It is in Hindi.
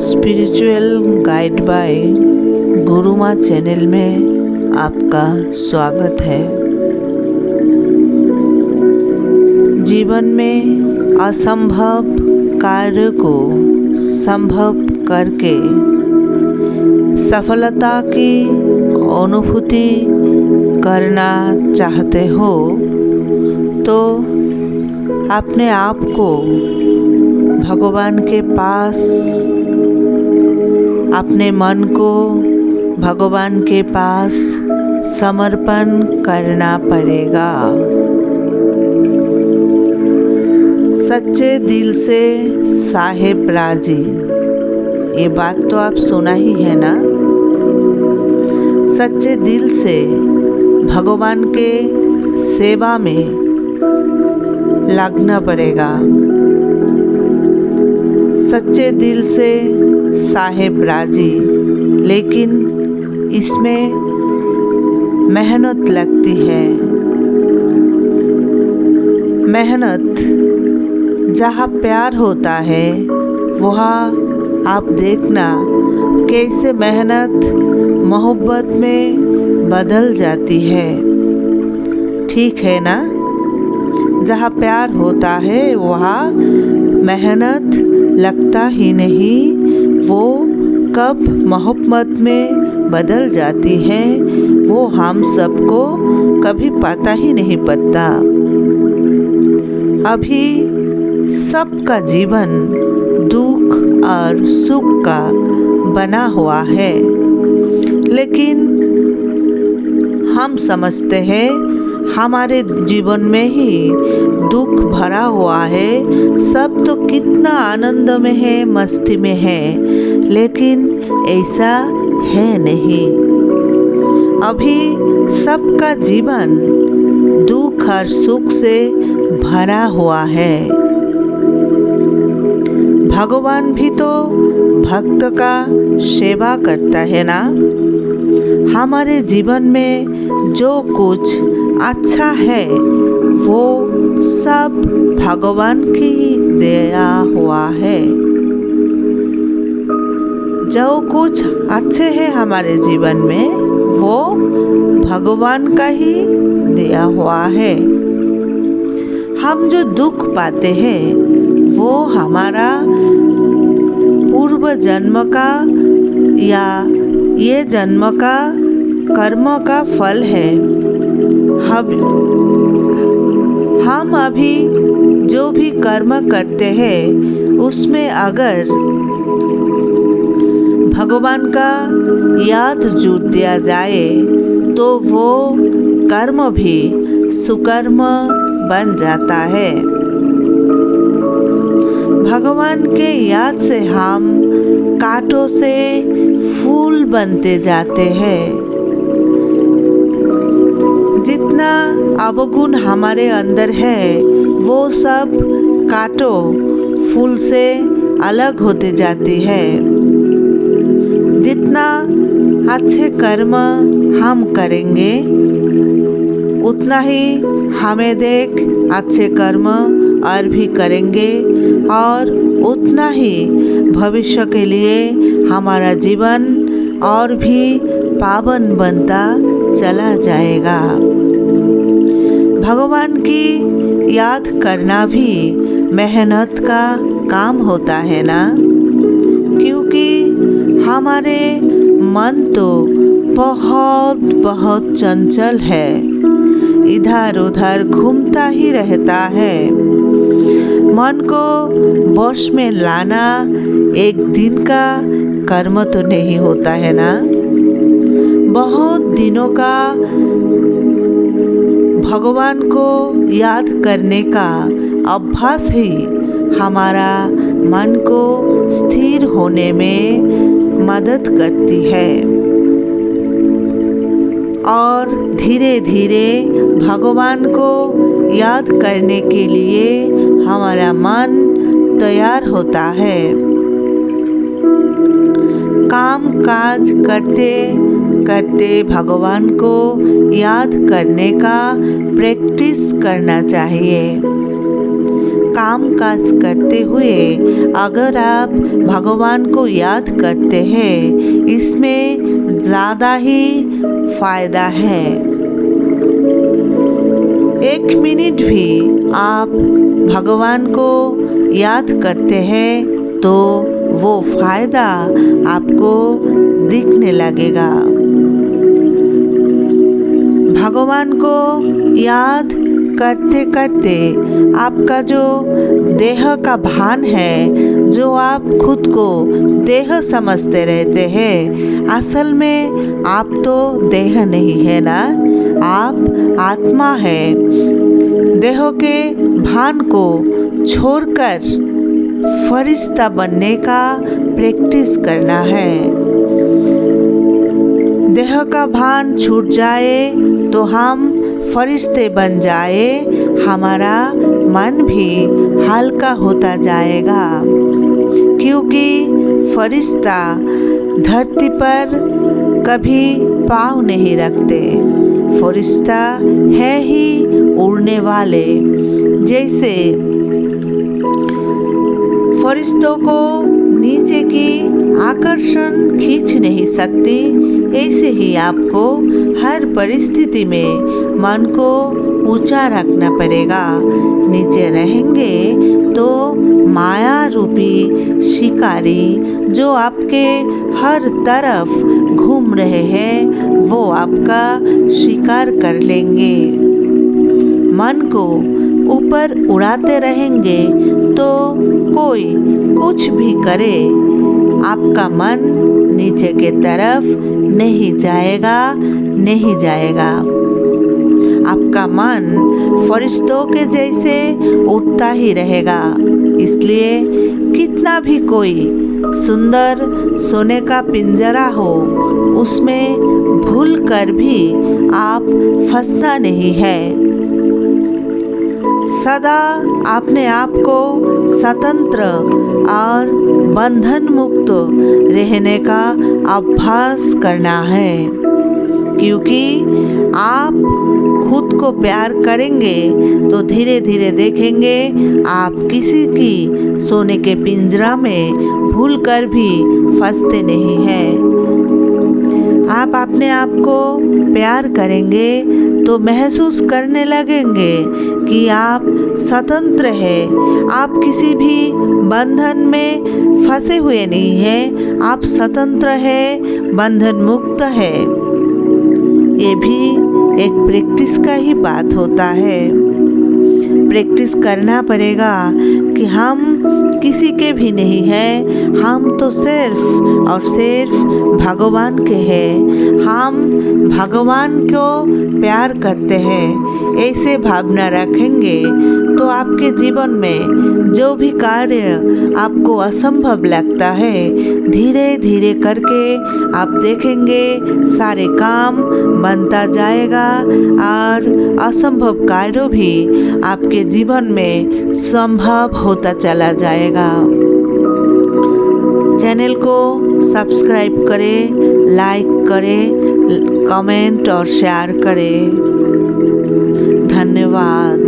स्पिरिचुअल गाइड बाय गुरुमा चैनल में आपका स्वागत है। जीवन में असंभव कार्य को संभव करके सफलता की अनुभूति करना चाहते हो तो अपने आप को भगवान के पास, अपने मन को भगवान के पास समर्पण करना पड़ेगा। सच्चे दिल से साहेब राजी, ये बात तो आप सुना ही है ना। सच्चे दिल से भगवान के सेवा में लगना पड़ेगा। सच्चे दिल से साहेब राजी, लेकिन इसमें मेहनत लगती है। मेहनत, जहाँ प्यार होता है वहाँ आप देखना कैसे मेहनत मोहब्बत में बदल जाती है। ठीक है ना। जहाँ प्यार होता है वहाँ मेहनत लगता ही नहीं, वो कब मोहब्बत में बदल जाती है वो हम सबको कभी पता ही नहीं पड़ता। अभी सबका जीवन दुख और सुख का बना हुआ है, लेकिन हम समझते हैं हमारे जीवन में ही दुख भरा हुआ है। सब तो कितना आनंद में है, मस्ती में है, लेकिन ऐसा है नहीं। अभी सबका जीवन दुख और सुख से भरा हुआ है। भगवान भी तो भक्त का सेवा करता है ना। हमारे जीवन में जो कुछ अच्छा है वो सब भगवान की दिया हुआ है। जो कुछ अच्छे हैं हमारे जीवन में वो भगवान का ही दिया हुआ है। हम जो दुख पाते हैं वो हमारा पूर्व जन्म का या ये जन्म का कर्म का फल है। हम अभी जो भी कर्म करते हैं उसमें अगर भगवान का याद जोड़ दिया जाए तो वो कर्म भी सुकर्म बन जाता है। भगवान के याद से हम कांटों से फूल बनते जाते हैं। जितना अवगुण हमारे अंदर है वो सब कांटों फूल से अलग होते जाती है। जितना अच्छे कर्म हम करेंगे उतना ही हमें देख अच्छे कर्म और भी करेंगे और उतना ही भविष्य के लिए हमारा जीवन और भी पावन बनता चला जाएगा। भगवान की याद करना भी मेहनत का काम होता है ना, क्योंकि हमारे मन तो बहुत बहुत चंचल है, इधर उधर घूमता ही रहता है। मन को वश में लाना एक दिन का कर्म तो नहीं होता है ना। बहुत दिनों का भगवान को याद करने का अभ्यास ही हमारा मन को स्थिर होने में मदद करती है और धीरे धीरे भगवान को याद करने के लिए हमारा मन तैयार होता है। काम काज करते करते भगवान को याद करने का प्रैक्टिस करना चाहिए। काम काज करते हुए अगर आप भगवान को याद करते हैं, इसमें ज़्यादा ही फायदा है। 1 मिनट भी आप भगवान को याद करते हैं तो वो फायदा आपको दिखने लगेगा। भगवान को याद करते करते आपका जो देह का भान है, जो आप खुद को देह समझते रहते हैं, असल में आप तो देह नहीं है ना, आप आत्मा है। देह के भान को छोड़कर फरिश्ता बनने का प्रैक्टिस करना है। देह का भान छूट जाए तो हम फरिश्ते बन जाए, हमारा मन भी हल्का होता जाएगा। क्योंकि फरिश्ता धरती पर कभी पाँव नहीं रखते, फरिश्ता है ही उड़ने वाले। जैसे फरिश्तों को नीचे की आकर्षण खींच नहीं सकती, ऐसे ही आपको हर परिस्थिति में मन को ऊंचा रखना पड़ेगा। नीचे रहेंगे तो माया रूपी शिकारी जो आपके हर तरफ घूम रहे हैं, वो आपका शिकार कर लेंगे। मन को ऊपर उड़ाते रहेंगे तो कोई कुछ भी करे, आपका मन नीचे के तरफ नहीं जाएगा, नहीं जाएगा। आपका मन फरिश्तों के जैसे उड़ता ही रहेगा। इसलिए कितना भी कोई सुंदर सोने का पिंजरा हो, उसमें भूल कर भी आप फंसना नहीं है। सदा अपने आप को स्वतंत्र और बंधन मुक्त रहने का अभ्यास करना है। क्योंकि आप खुद को प्यार करेंगे तो धीरे धीरे देखेंगे आप किसी की सोने के पिंजरा में भूल कर भी फंसते नहीं हैं। आप अपने आप को प्यार करेंगे तो महसूस करने लगेंगे कि आप स्वतंत्र हैं, आप किसी भी बंधन में फंसे हुए नहीं हैं, आप स्वतंत्र हैं, बंधन मुक्त है। ये भी एक प्रैक्टिस का ही बात होता है। प्रैक्टिस करना पड़ेगा कि हम किसी के भी नहीं हैं, हम तो सिर्फ और सिर्फ भगवान के हैं। हम भगवान को प्यार करते हैं, ऐसे भावना रखेंगे तो आपके जीवन में जो भी कार्य आपको असंभव लगता है, धीरे धीरे करके आप देखेंगे सारे काम बनता जाएगा और असंभव कार्य भी आपके जीवन में संभव होता चला जाएगा। चैनल को सब्सक्राइब करें, लाइक करें, कमेंट और शेयर करें। धन्यवाद।